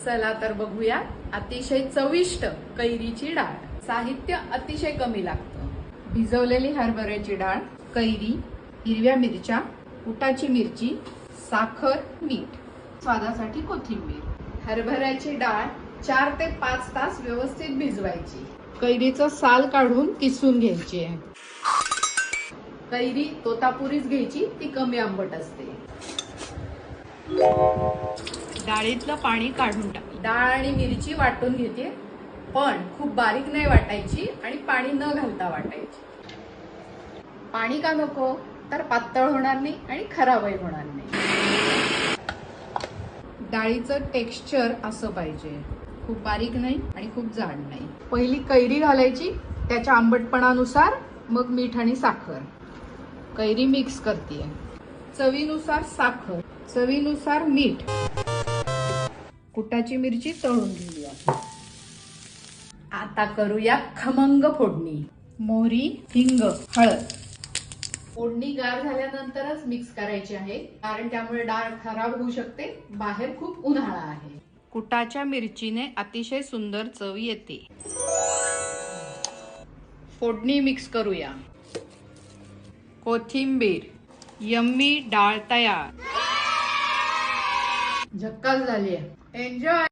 चला तर बघूया अतिशय चविष्ट कैरीची डाळ। साहित्य अतिशय कमी लागतं। भिजवलेली हरभऱ्याची डाळ, कैरी, हिरव्या मिरच्या, कुटाची मिरची, साखर, मीठ, स्वादासाठी कोथिंबीर। हरभऱ्याची डाळ 4 ते 5 तास व्यवस्थित भिजवायची। कैरीचं साल काढून किसून घ्यायची आहे। कैरी तोतापुरीच घ्यायची, ती कमी आंबट असते। डाळीतलं पाणी काढून टाक। डाळ आणि मिरची वाटून घेते, पण खूप बारीक नाही वाटायची आणि पाणी न घालता वाटायची। पाणी का नको, तर पातळ होणार नाही आणि खराबही होणार नाही। डाळीचं टेक्स्चर असं पाहिजे, खूप बारीक नाही आणि खूप जाड नाही। पहिली कैरी घालायची, त्याच्या आंबटपणानुसार मग मीठ आणि साखर। कैरी मिक्स करते, चवीनुसार साखर, चवीनुसार मीठ, कुटाची मिरची तळून घेऊया। आता करूया खमंग फोडणी। मोहरी, हिंग, हळद। फोडणी गार झाल्यानंतरच मिक्स करायची आहे, कारण त्यामुळे डाळ खराब होऊ शकते। बाहेर खूप उन्हाळा आहे। कुटाच्या मिरचीने अतिशय सुंदर चव येते। फोडणी मिक्स करूया। कोथिंबीर, यम्मी डाळ तयार। झक्कास झाली आहे। एन्जॉय।